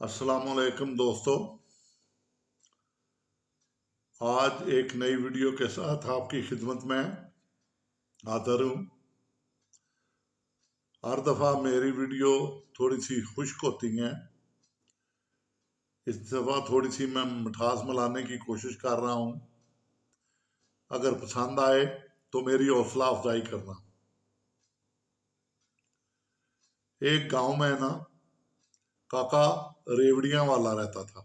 अस्सलामुअलैकुम दोस्तों। आज एक नई वीडियो के साथ आपकी खिदमत में हाजिर हूँ। हर दफ़ा मेरी वीडियो थोड़ी सी खुश्क होती हैं, इस दफ़ा थोड़ी सी मैं मिठास मिलाने की कोशिश कर रहा हूँ। अगर पसंद आए तो मेरी हौसला अफजाई करना। एक गांव में ना काका रेवड़ियां वाला रहता था।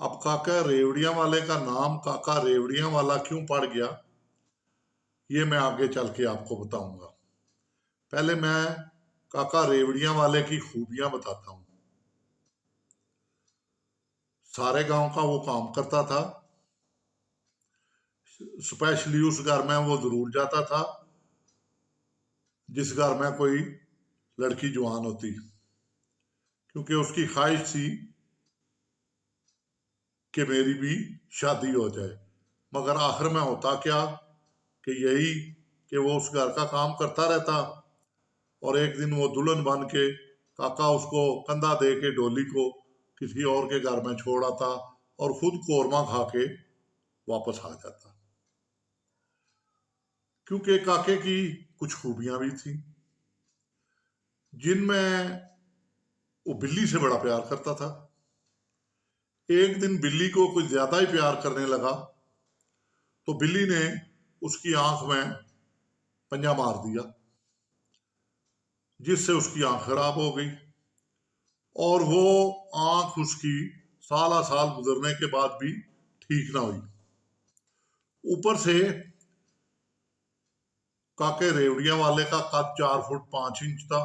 अब काका रेवड़ियां वाले का नाम काका रेवड़ियां वाला क्यों पड़ गया, ये मैं आगे चल के आपको बताऊंगा। पहले मैं काका रेवड़ियां वाले की खूबियां बताता हूँ। सारे गांव का वो काम करता था। स्पेशली उस घर में वो जरूर जाता था जिस घर में कोई लड़की जवान होती, क्योंकि उसकी ख्वाहिश थी कि मेरी भी शादी हो जाए। मगर आखिर में होता क्या कि यही कि वो उस घर का काम करता रहता और एक दिन वो दुल्हन बन के काका उसको कंधा दे के डोली को किसी और के घर में छोड़ आता और खुद कोरमा खा के वापस आ जाता। क्योंकि काके की कुछ खूबियां भी थी, जिनमें वो बिल्ली से बड़ा प्यार करता था। एक दिन बिल्ली को कुछ ज्यादा ही प्यार करने लगा तो बिल्ली ने उसकी आंख में पंजा मार दिया, जिससे उसकी आंख खराब हो गई और वो आंख उसकी साला साल गुजरने के बाद भी ठीक ना हुई। ऊपर से काके रेवड़िया वाले का कद 4 फुट 5 इंच था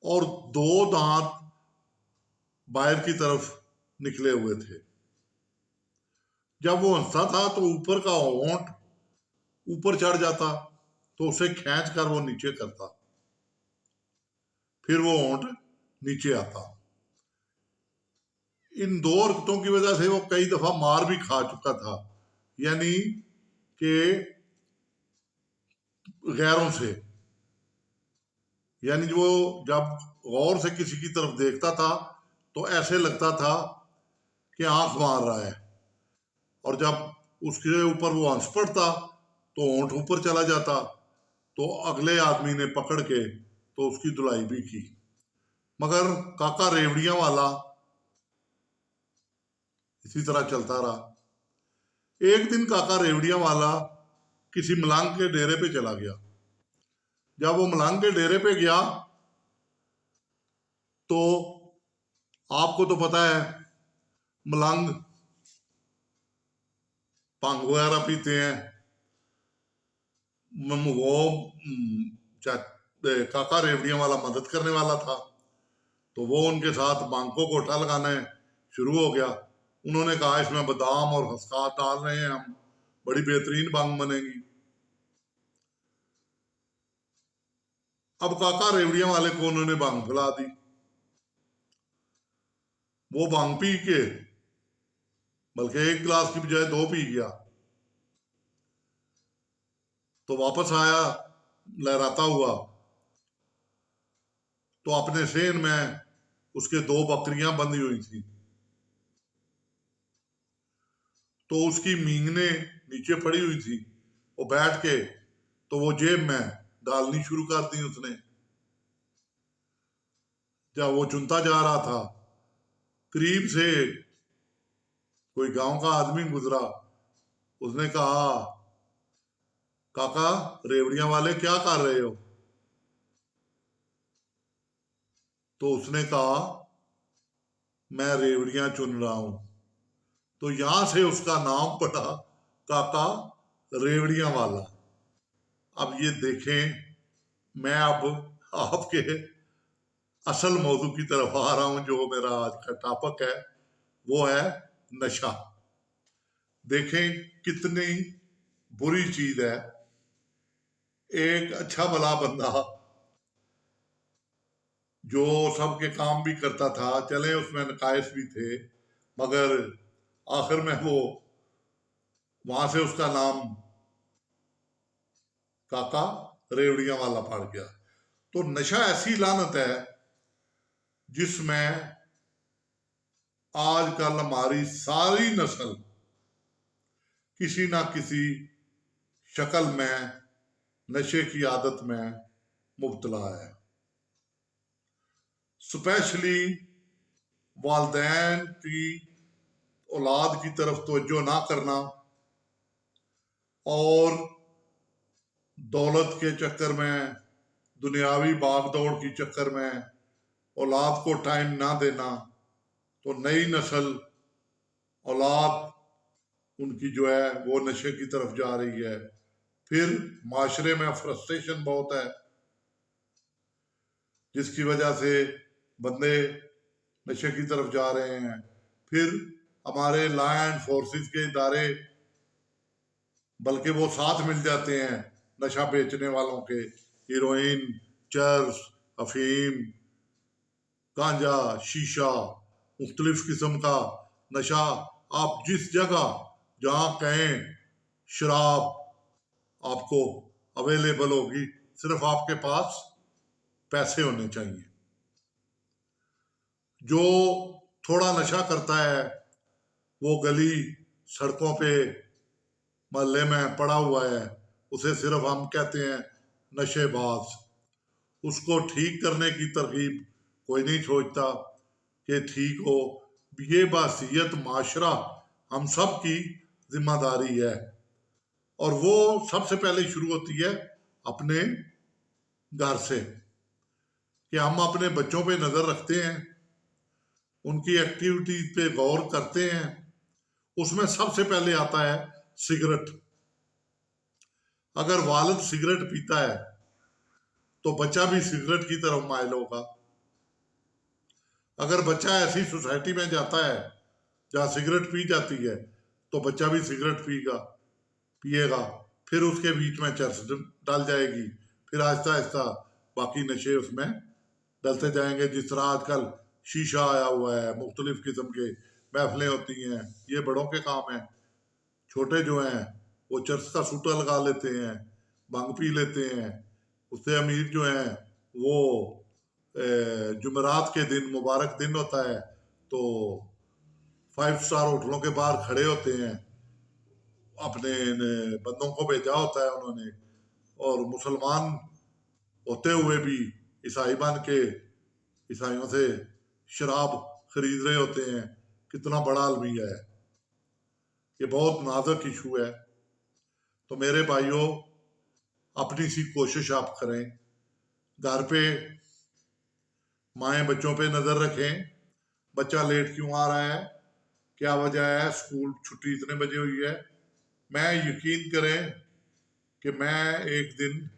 और दो दांत बाहर की तरफ निकले हुए थे। जब वो हंसता था तो ऊपर का होंठ ऊपर चढ़ जाता तो उसे खींच कर वो नीचे करता, फिर वो होंठ नीचे आता। इन दो हरकतों की वजह से वो कई दफा मार भी खा चुका था, यानी कि गैरों से। यानी वो जब गौर से किसी की तरफ देखता था तो ऐसे लगता था कि आंख मार रहा है, और जब उसके ऊपर वो हंस पड़ता तो होंठ ऊपर चला जाता। तो अगले आदमी ने पकड़ के तो उसकी धुलाई भी की। मगर काका रेवड़ियां वाला इसी तरह चलता रहा। एक दिन काका रेवड़ियां वाला किसी मलंग के डेरे पे चला गया। जब वो मलंग के डेरे पे गया तो आपको तो पता है मलंग भंग वगैरह पीते हैं। वो काका रेवड़ियां वाला मदद करने वाला था तो वो उनके साथ बांकों को उठा लगाने शुरू हो गया। उन्होंने कहा इसमें बादाम और खसखस डाल रहे हैं हम, बड़ी बेहतरीन बांग बनेगी। अब काका रेवड़ियां वाले को उन्होंने बांग पिला दी। वो बांग पी के बल्कि एक गिलास की बजाय दो पी गया। तो वापस आया लहराता हुआ, तो अपने सेन में उसके दो बकरियां बंधी हुई थी। तो उसकी मींगने नीचे पड़ी हुई थी। वो बैठ के तो वो जेब में डालनी शुरू कर दी उसने। जब वो चुनता जा रहा था, करीब से कोई गांव का आदमी गुजरा। उसने कहा काका रेवड़ियां वाले क्या कर रहे हो? तो उसने कहा मैं रेवड़ियां चुन रहा हूं। तो यहां से उसका नाम पड़ा काका रेवड़ियां वाला। अब ये देखें, मैं अब आपके असल मौजू की तरफ आ रहा हूं। जो मेरा आज का टॉपिक है वो है नशा। देखें कितनी बुरी चीज है। एक अच्छा भला बंदा जो सबके काम भी करता था, चले उसमें नकायस भी थे, मगर आखिर में वो वहां से उसका नाम काका रेवड़ियां वाला पड़ गया। तो नशा ऐसी लानत है जिसमें आजकल हमारी सारी नस्ल किसी ना किसी शक्ल में नशे की आदत में मुब्तला है। स्पेशली वालदैन की औलाद की तरफ तवज्जो ना करना और दौलत के चक्कर में, दुनियावी भागदौड़ के चक्कर में औलाद को टाइम ना देना, तो नई नस्ल औलाद उनकी जो है वो नशे की तरफ जा रही है। फिर माशरे में फ्रस्ट्रेशन बहुत है, जिसकी वजह से बंदे नशे की तरफ जा रहे हैं। फिर हमारे लॉ एंड फोर्सेस के इदारे, बल्कि वो साथ मिल जाते हैं नशा बेचने वालों के, हीरोइन, चर्स, अफीम, गांजा, शीशा, मुख्तलिफ किस्म का नशा। आप जिस जगह जहां कहें शराब आपको अवेलेबल होगी, सिर्फ आपके पास पैसे होने चाहिए। जो थोड़ा नशा करता है वो गली सड़कों पे मोहल्ले में पड़ा हुआ है, उसे सिर्फ हम कहते हैं नशेबाज। उसको ठीक करने की तरकीब कोई नहीं सोचता कि ठीक हो। ये बासियत माशरा हम सब की जिम्मेदारी है, और वो सबसे पहले शुरू होती है अपने घर से, कि हम अपने बच्चों पे नजर रखते हैं, उनकी एक्टिविटीज पे गौर करते हैं। उसमें सबसे पहले आता है सिगरेट। अगर वालिद सिगरेट पीता है तो बच्चा भी सिगरेट की तरफ माइल होगा। अगर बच्चा ऐसी सोसाइटी में जाता है जहाँ सिगरेट पी जाती है तो बच्चा भी सिगरेट पिएगा। फिर उसके बीच में चर्च डाल जाएगी, फिर आहिस्ता आहिस्ता बाकी नशे उसमें डलते जाएंगे। जिस तरह आजकल शीशा आया हुआ है, मुख्तलिफ किस्म के महफिलें होती हैं, ये बड़ों के काम है। छोटे जो हैं वो चर्च का सूटा लगा लेते हैं, भांग पी लेते हैं। उससे अमीर जो हैं वो जुमेरात के दिन, मुबारक दिन होता है, तो 5 स्टार होटलों के बाहर खड़े होते हैं, अपने बंदों को भेजा होता है उन्होंने, और मुसलमान होते हुए भी ईसाई बन के ईसाइयों से शराब खरीद रहे होते हैं। कितना बड़ा अलमिया है, ये बहुत नाजुक इशू है। तो मेरे भाइयों, अपनी सी कोशिश आप करें, घर पे माएँ बच्चों पे नजर रखें। बच्चा लेट क्यों आ रहा है, क्या वजह है, स्कूल छुट्टी इतने बजे हुई है। मैं यकीन करें कि मैं एक दिन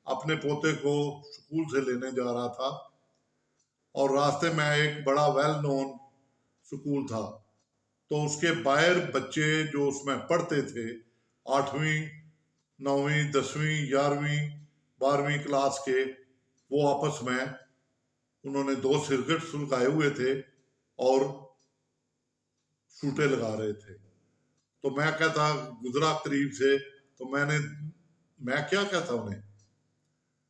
अपने पोते को स्कूल से लेने जा रहा था, और रास्ते में एक बड़ा वेल नोन स्कूल था, तो उसके बाहर बच्चे जो उसमें पढ़ते थे, 8वीं 9वीं 10वीं 11वीं 12वीं क्लास के, वो आपस में उन्होंने 2 सिगरेट सुलगाए हुए थे और सूटे लगा रहे थे। तो मैं कहता, गुजरा करीब से, तो मैं क्या कहता उन्हें,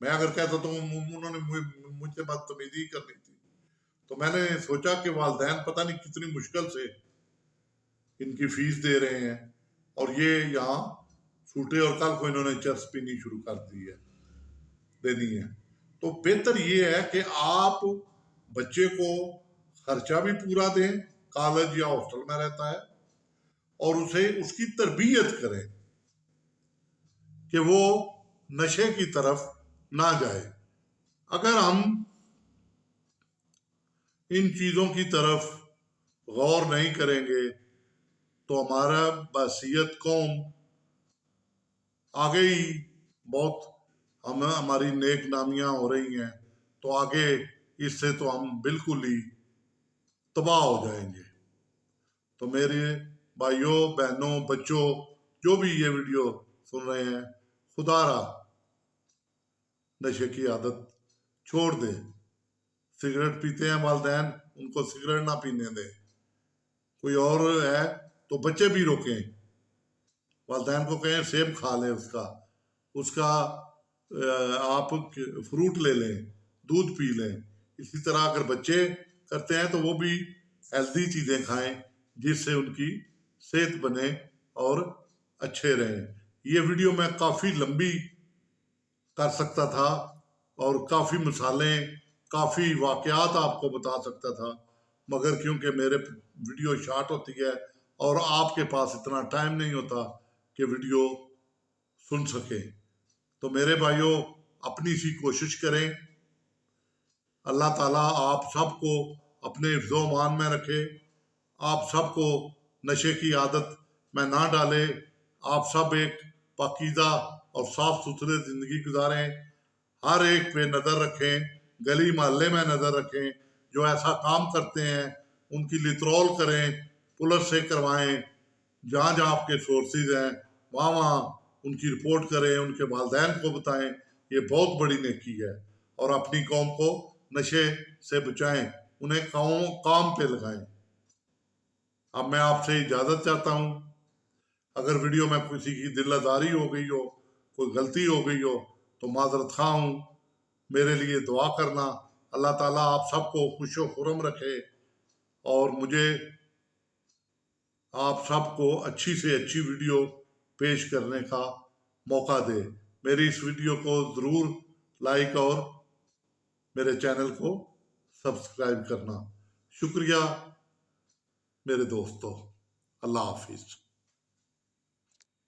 मैं अगर कहता तो उन्होंने मुझसे बदतमीजी करनी थी। तो मैंने सोचा कि वालदैन पता नहीं कितनी मुश्किल से इनकी फीस दे रहे हैं, और ये यहाँ सूटे, और कल को इन्होंने चर्च पीनी शुरू कर दी है, देनी है। तो बेहतर ये है कि आप बच्चे को खर्चा भी पूरा दें, कॉलेज या हॉस्टल में रहता है, और उसे उसकी तरबियत करें कि वो नशे की तरफ ना जाए। अगर हम इन चीजों की तरफ गौर नहीं करेंगे तो हमारा बसीयत कौम आगे ही बहुत, हमारी नेक नामियां हो रही हैं, तो आगे इससे तो हम बिल्कुल ही तबाह हो जाएंगे। तो मेरे भाइयों, बहनों, बच्चों, जो भी ये वीडियो सुन रहे हैं, खुदारा नशे की आदत छोड़ दे। सिगरेट पीते हैं वालदैन, उनको सिगरेट ना पीने दें। कोई और है तो बच्चे भी रोकें, वालदैन को कहें सेब खा ले, उसका आप फ्रूट ले लें, दूध पी लें। इसी तरह अगर बच्चे करते हैं तो वो भी हेल्दी चीज़ें खाएं जिससे उनकी सेहत बने और अच्छे रहें। ये वीडियो मैं काफ़ी लंबी कर सकता था और काफ़ी मिसालें, काफ़ी वाक़यात आपको बता सकता था, मगर क्योंकि मेरे वीडियो शॉर्ट होती है और आपके पास इतना टाइम नहीं होता कि वीडियो सुन सके, तो मेरे भाइयों अपनी सी कोशिश करें। अल्लाह ताला आप सबको अपने हिफ्ज़ो-मान में रखे, आप सबको नशे की आदत में ना डाले, आप सब एक पाकीज़ा और साफ सुथरे ज़िंदगी गुजारें। हर एक पे नज़र रखें, गली मोहल्ले में नज़र रखें, जो ऐसा काम करते हैं उनकी लितरौल करें, पुलिस से करवाएं, जहाँ जहाँ आपके सोर्सेज हैं वहाँ वहाँ उनकी रिपोर्ट करें, उनके वालिदैन को बताएं। ये बहुत बड़ी नेकी है और अपनी कौम को नशे से बचाएं, उन्हें काम पे लगाएं। अब मैं आपसे इजाज़त चाहता हूँ। अगर वीडियो में किसी की दिल आज़ारी हो गई हो, कोई गलती हो गई हो, तो माजरत खा हूँ। मेरे लिए दुआ करना। अल्लाह ताला आप सबको खुशो खुरम रखे और मुझे आप सबको अच्छी से अच्छी वीडियो पेश करने का मौका दे। मेरी इस वीडियो को ज़रूर लाइक और मेरे चैनल को सब्सक्राइब करना। शुक्रिया मेरे दोस्तों। अल्लाह हाफिज़।